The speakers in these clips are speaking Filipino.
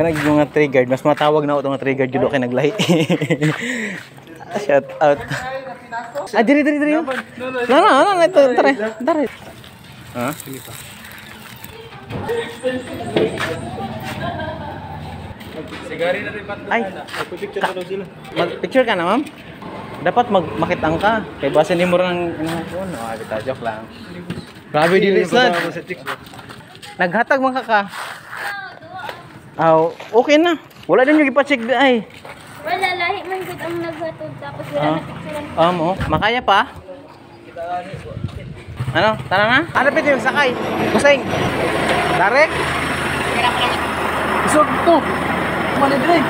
Kanang mga triggered, mas matawag na ako itong mga triggered judo kay naglahi. Shout out. Ah, diri. No, ito, tara. Ha? Sigari na rin ba't Ay, magpipicture na daw sila. mag-picture ka na, ma'am? Dapat makitang ka. Kaya basa ni mo rin ang phone. Oh, kita, joke lang. Grabe, dilis na. Naghatag man ka. Okay na. Wala din yung ipacheck di ay. Wala, lahi man gud ang naghatod tapos wala na picturean. Makaya pa? Ano? Tara na? Ano pwede yung sakay? Kuseng? Direct? Isog to. Manidre.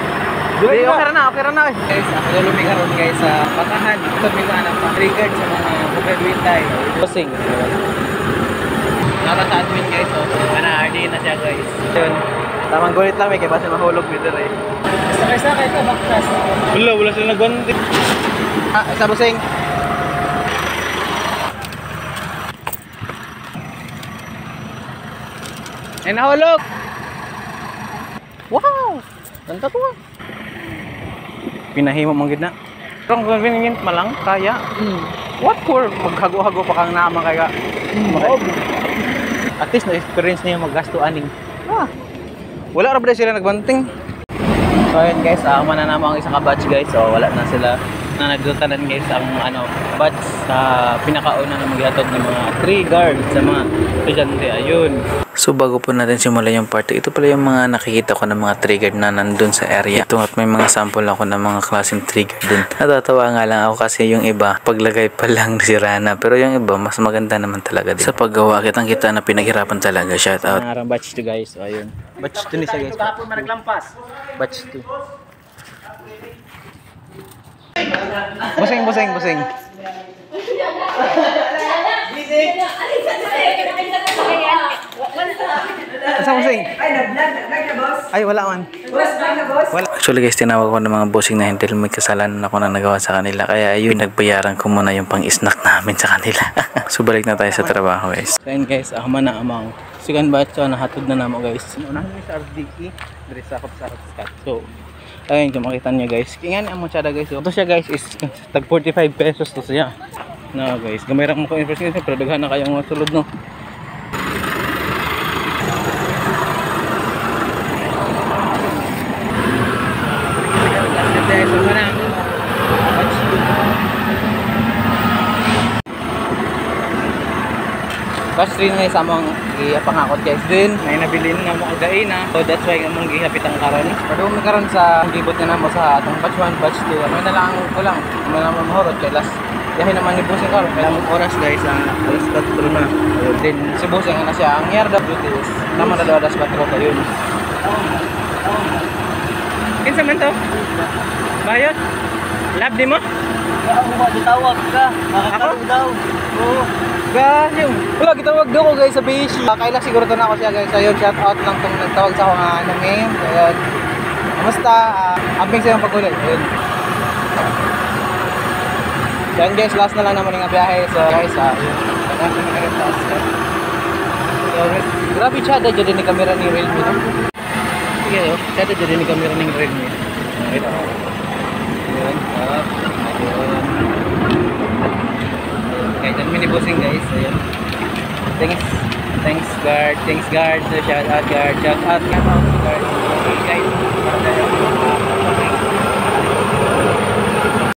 Okay na eh. Guys, ako lumi karon guys sa Patahan. Ito mga anak pa. Triggered sa mga bukadwin tayo. Kuseng. Nara sa admin guys. RD na siya guys. Yun. Tamang gulit lang kaya basta mahulog dito eh. Sakay ka backpass. Wala sila nagwanti. Isa busing. Ay nahulog. Wow! Ganda to ah. Pinahimo mong gid na. Pero convenient malang kaya. What for maghago-hago pa kang naama kaya. At least na-experience niya maggasto aning. Wala ra ba sila nagbanting? So ayun guys, mananama ang isang batch guys. So wala na sila na nagdutanan guys ang batch sa pinakauna na maghatod ng mga 3 guards sa mga estudyante. Ayun. So bago po natin simulan yung party, ito pala yung mga nakikita ko ng mga trigger na nandun sa area. Ito at may mga sample ako ng mga klaseng trigger dun. Natatawa nga lang ako kasi yung iba, paglagay pa lang sira na. Pero yung iba, mas maganda naman talaga din. Sa paggawa, kitang-kita na pinaghirapan talaga. Shout out. Nangarang batch 2 guys. So ayun. Batch 2 ni sa guys. Kahapon man naglampas. Batch 2. Busing. Asa busing? Ay, nag-vlog na boss. Ay, wala man. Boss, vlog na boss. Actually guys, tinawag ko ng mga bossing na hindi may kasalanan ako na nagawa sa kanila. Kaya ayun, nagbayaran ko muna yung pang-snack namin sa kanila. So balik na tayo sa trabaho guys. So ayun guys, na amang. Second batch nahatod na namo guys. Unahan ni sa RDK, dire sa Kapsat. So ayun, kung makita niyo guys. Kingan ang mochada guys. Ito siya guys is tag 45 pesos to siya. Na guys, gamay ra mo ko information pero daghan na kayong mga sulod no. Batch 3 na isa mong ipangakot guys din. May nabilin nga mo kagain na. So that's why among gihapit ang karon. Pero mo karon sa gibot na namo sa atong batch 1, batch 2. Ano na lang ko lang. Ano na mahorot kay last. Yahin naman ni Busing karon. Kaya mo oras guys alas 4 na. Then si Busing na siya ang year of duty is naman na alas 4 kayo. Kinsa man to? Bayot? Lab di mo? Ako ba ditawag ka? Makakaroon daw. Oo. Ganyo. Wala, gitawag daw ko guys sa Bishi. Kailan siguro to na ako siya guys. Ayun, shout out lang itong nagtawag sa ako nga name. Ayun. Kamusta? Amping sa yung pagkulit. Ayun. So yun guys, last na lang naman yung biyahe. So guys, ayun. So, grabe chada dyan ni kamera ni Realme. No? Sige yun, chada dyan ni kamera ni Realme. Ayun. Ayun. Ayun. Kahit ang mini bossing guys, ayun. Thanks guard, shout out guard, guard.